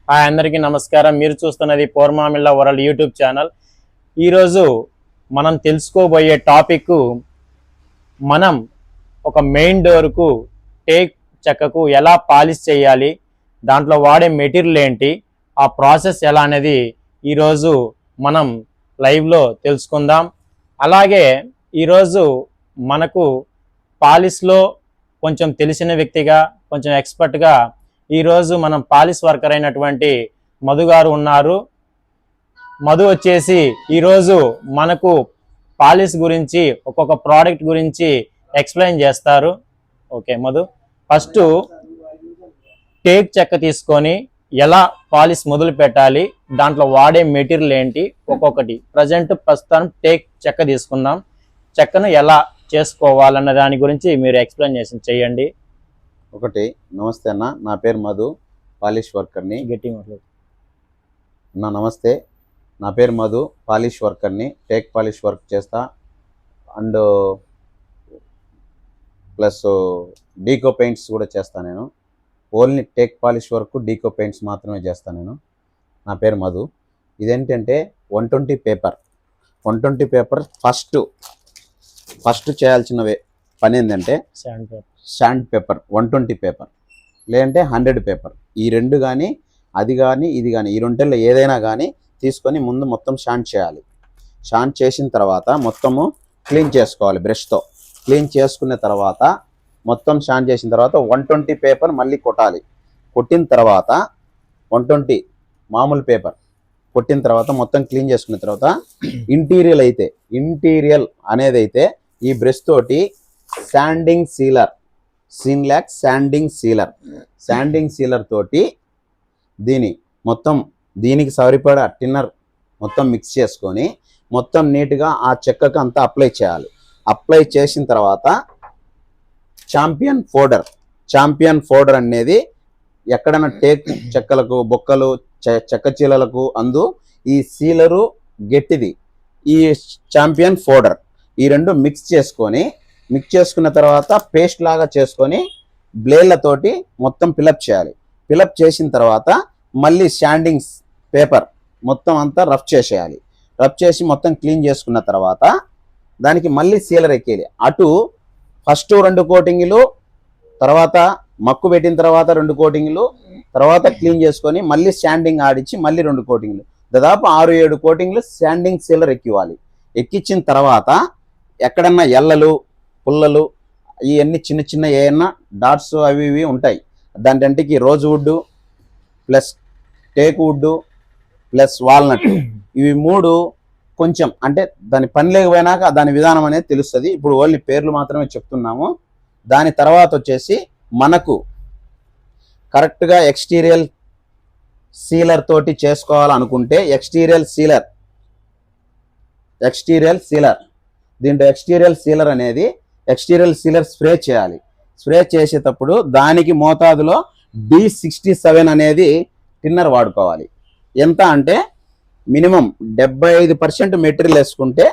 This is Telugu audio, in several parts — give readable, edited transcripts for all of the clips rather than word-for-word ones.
హాయ్ అందరికీ నమస్కారం. మీరు చూస్తున్నది పోర్మామిల్లా వరల్డ్ యూట్యూబ్ ఛానల్. ఈరోజు మనం తెలుసుకోబోయే టాపిక్, మనం ఒక మెయిన్ డోర్కు టేక్ చెక్కకు ఎలా పాలిష్ చేయాలి, దాంట్లో వాడే మెటీరియల్ ఏంటి, ఆ ప్రాసెస్ ఎలా అనేది ఈరోజు మనం లైవ్లో తెలుసుకుందాం. అలాగే ఈరోజు మనకు పాలిష్లో కొంచెం తెలిసిన వ్యక్తిగా, కొంచెం ఎక్స్పర్ట్గా ఈరోజు మనం పాలిష్ వర్కర్ అయినటువంటి మధు గారు ఉన్నారు. మధు వచ్చేసి ఈరోజు మనకు పాలిష్ గురించి, ఒక్కొక్క ప్రోడక్ట్ గురించి ఎక్స్ప్లెయిన్ చేస్తారు. ఓకే మధు, ఫస్ట్ టేక్ చెక్క తీసుకొని ఎలా పాలిష్ మొదలు పెట్టాలి, దాంట్లో వాడే మెటీరియల్ ఏంటి, ఒక్కొక్కటి ప్రస్తుతం టేక్ చెక్క తీసుకుందాం. చెక్కను ఎలా చేసుకోవాలన్న దాని గురించి మీరు ఎక్స్ప్లెయిన్ చేయండి. ఒకటి, నమస్తే అన్న, నా పేరు మధు, పాలిష్ వర్కర్ని. గట్టిగా మాట్లాడు అన్న. నమస్తే, నా పేరు మధు, పాలిష్ వర్కర్ని. టేక్ పాలిష్ వర్క్ చేస్తా, అండ్ ప్లస్ డీకో పెయింట్స్ కూడా చేస్తాను నేను. Only teak polish work, Duco paints మాత్రమే చేస్తాను నేను. నా పేరు మధు. ఇదేంటంటే 120 పేపర్. 120 పేపర్ ఫస్ట్ చేయాల్సిన పని ఏంటంటే శాండ్ పేపర్ 120 పేపర్, లేదంటే 100 పేపర్. ఈ రెండు కానీ, అది కానీ, ఇది కానీ, ఈ రెండులో ఏదైనా కానీ తీసుకొని ముందు మొత్తం శాండ్ చేయాలి. శాండ్ చేసిన తర్వాత మొత్తము క్లీన్ చేసుకోవాలి. బ్రష్తో క్లీన్ చేసుకున్న తర్వాత, మొత్తం శాండ్ చేసిన తర్వాత 120 పేపర్ మళ్ళీ కొట్టాలి. కొట్టిన తర్వాత 120 మామూలు పేపర్ కొట్టిన తర్వాత మొత్తం క్లీన్ చేసుకున్న తర్వాత ఇంటీరియల్ అనేది అయితే ఈ బ్రష్ తోటి శాండింగ్ సీలర్, సిన్లాక్ శాండింగ్ సీలర్ తోటి దీనికి సరిపడా టిన్నర్ మొత్తం మిక్స్ చేసుకొని మొత్తం నీట్గా ఆ చెక్కకు అంతా అప్లై చేయాలి. అప్లై చేసిన తర్వాత ఛాంపియన్ ఫోడర్ అనేది ఎక్కడైనా టేక్ చెక్కలకు, బొక్కలు, చెక్క చీలలకు అందు ఈ సీలరు గట్టిది, ఈ ఛాంపియన్ ఫోడర్, ఈ రెండు మిక్స్ చేసుకున్న తర్వాత పేస్ట్ లాగా చేసుకొని బ్లేడ్లతోటి మొత్తం ఫిలప్ చేయాలి. ఫిలప్ చేసిన తర్వాత మళ్ళీ శాండింగ్ పేపర్ మొత్తం అంతా రఫ్ చేసేయాలి. రఫ్ చేసి మొత్తం క్లీన్ చేసుకున్న తర్వాత దానికి మళ్ళీ సీలర్ ఎక్కేయాలి. అటు ఫస్ట్ 2 కోటింగ్లు, తర్వాత మక్కు పెట్టిన తర్వాత 2 కోటింగ్లు, తర్వాత క్లీన్ చేసుకొని మళ్ళీ శాండింగ్ ఆడిచ్చి మళ్ళీ 2 కోటింగ్లు, దాదాపు 6-7 కోటింగ్లు శాండింగ్ సీలర్ ఎక్కివ్వాలి. ఎక్కించిన తర్వాత ఎక్కడన్నా ఎల్లలు, పుల్లలు, ఇవన్నీ చిన్న ఏమన్నా డాట్స్ అవి ఇవి ఉంటాయి. దాంటికి rosewood plus teak wood plus walnut, ఇవి 3 కొంచెం అంటే దాని పని లేకపోయినాక దాని విధానం అనేది తెలుస్తుంది. ఇప్పుడు ఓన్లీ పేర్లు మాత్రమే చెప్తున్నాము. దాని తర్వాత వచ్చేసి మనకు కరెక్ట్గా ఎక్స్టీరియల్ సీలర్ తోటి చేసుకోవాలనుకుంటే ఎక్స్టీరియల్ సీలర్ దీంట్లో ఎక్స్టీరియల్ సీలర్ స్ప్రే చేయాలి. స్ప్రే చేసేటప్పుడు దానికి మోతాదులో D67 అనేది టిన్నర్ వాడుకోవాలి. ఎంత అంటే మినిమం 75% మెటీరియల్ వేసుకుంటే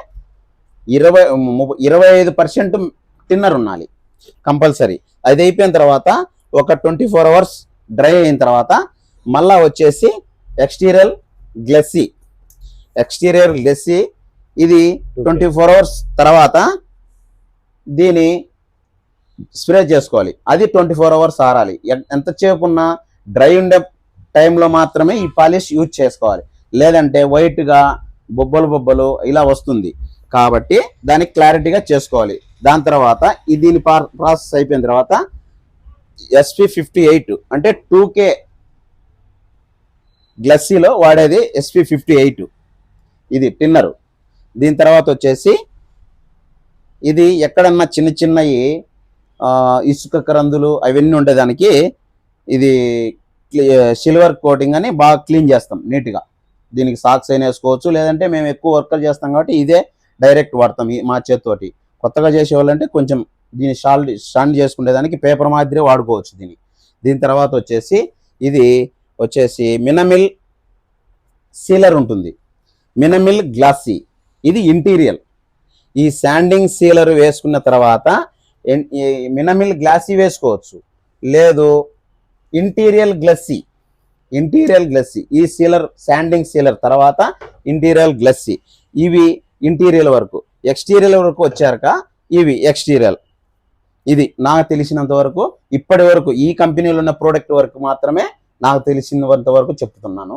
25% టిన్నర్ ఉండాలి కంపల్సరీ. అది అయిపోయిన తర్వాత ఒక 24 అవర్స్ డ్రై అయిన తర్వాత మళ్ళా వచ్చేసి ఎక్స్టీరియల్ గ్లెస్సీ ఇది 24 అవర్స్ తర్వాత దీని స్ప్రే చేసుకోవాలి. అది 24 అవర్స్ ఆరాలి. ఎంతసేపు ఉన్నా డ్రై ఉండే టైంలో మాత్రమే ఈ పాలిష్ యూజ్ చేసుకోవాలి, లేదంటే వైట్గా బొబ్బలు ఇలా వస్తుంది. కాబట్టి దానికి క్లారిటీగా చేసుకోవాలి. దాని తర్వాత దీని ప్రాసెస్ అయిపోయిన తర్వాత SP58 అంటే 2K గ్లస్సీలో వాడేది SP58 ఇది టిన్నరు. దీని తర్వాత వచ్చేసి ఇది ఎక్కడన్నా చిన్నవి ఇసుక కరందులు అవన్నీ ఉండేదానికి ఇది సిల్వర్ కోటింగ్ అని బాగా క్లీన్ చేస్తాం నీట్గా. దీనికి సాక్స్ అయినా వేసుకోవచ్చు, లేదంటే మేము ఎక్కువ వర్కర్ చేస్తాం కాబట్టి ఇదే డైరెక్ట్ వాడతాం మా చేతితోటి. కొత్తగా చేసేవాళ్ళంటే కొంచెం దీన్ని షాండ్ చేసుకునేదానికి పేపర్ మాదిరి వాడుకోవచ్చు దీని తర్వాత వచ్చేసి ఇది మినమిల్ సీలర్ ఉంటుంది, మినమిల్ గ్లాసీ, ఇది ఇంటీరియల్. ఈ శాండింగ్ సీలర్ వేసుకున్న తర్వాత మినమిల్ గ్లాసీ వేసుకోవచ్చు, లేదు ఇంటీరియల్ గ్లస్సీ ఇంటీరియర్ గ్లస్సీ. ఈ సీలర్ శాండింగ్ సీలర్ తర్వాత ఇంటీరియర్ గ్లస్సీ. ఇవి ఇంటీరియర్ వరకు. ఎక్స్టీరియర్ వరకు వచ్చాక ఇవి ఎక్స్టీరియర్. ఇది నాకు తెలిసినంత వరకు ఇప్పటి వరకు ఈ కంపెనీలో ఉన్న ప్రోడక్ట్ వరకు మాత్రమే నాకు తెలిసినంత వరకు చెప్తున్నాను.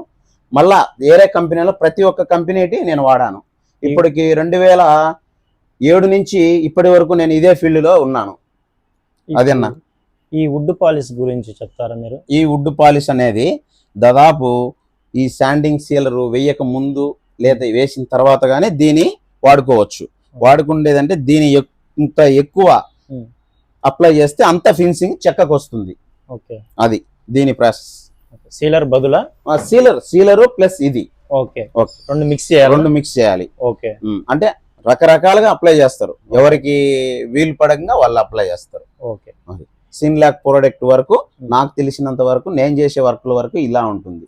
మళ్ళా వేరే కంపెనీలో ప్రతి ఒక్క కంపెనీటి నేను వాడాను. ఇప్పటికి 2007 నుంచి ఇప్పటి వరకు నేను ఇదే ఫీల్డ్ లో ఉన్నాను. అదేనా ఈ వుడ్ పాలిష్ గురించి చెప్తారా మీరు? ఈ వుడ్ పాలిష్ అనేది దాదాపు ఈ శాండింగ్ సీలర్ వేయక ముందు లేదా వేసిన తర్వాత గానీ దీన్ని వాడుకోవచ్చు. వాడుకుండేదంటే దీని ఇంత ఎక్కువ అప్లై చేస్తే అంత ఫినిషింగ్ చెక్కకు వస్తుంది. ఓకే, అది దీని ప్రాసెస్. సీలర్ బదులా సీలర్ ప్లస్ ఇది. ఓకే, రెండు మిక్స్ చేయాలి. ఓకే, అంటే రకరకాలుగా అప్లై చేస్తారు. ఎవరికి వీలు పడంగా వాళ్ళు అప్లై చేస్తారు. ఓకే, సిన్లాక్ ప్రోడక్ట్ వరకు నాకు తెలిసినంత వరకు నేను చేసే వర్క్ల వరకు ఇలా ఉంటుంది.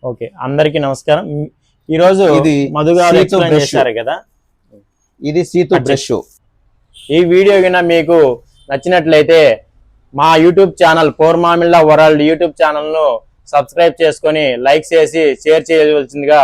ఓకే, అందరికీ నమస్కారం. ఈ రోజు ఇది మధు గారు ఎక్స్ప్లెయిన్ చేశారు కదా, ఇది సీతు బ్రష్. ఈ వీడియో కింద మీకు నచ్చినట్లయితే మా యూట్యూబ్ ఛానల్ పోర్మామిల్లా వరల్డ్ యూట్యూబ్ ఛానల్ ను సబ్స్క్రైబ్ చేసుకొని లైక్ చేసి షేర్ చేయవలసిందిగా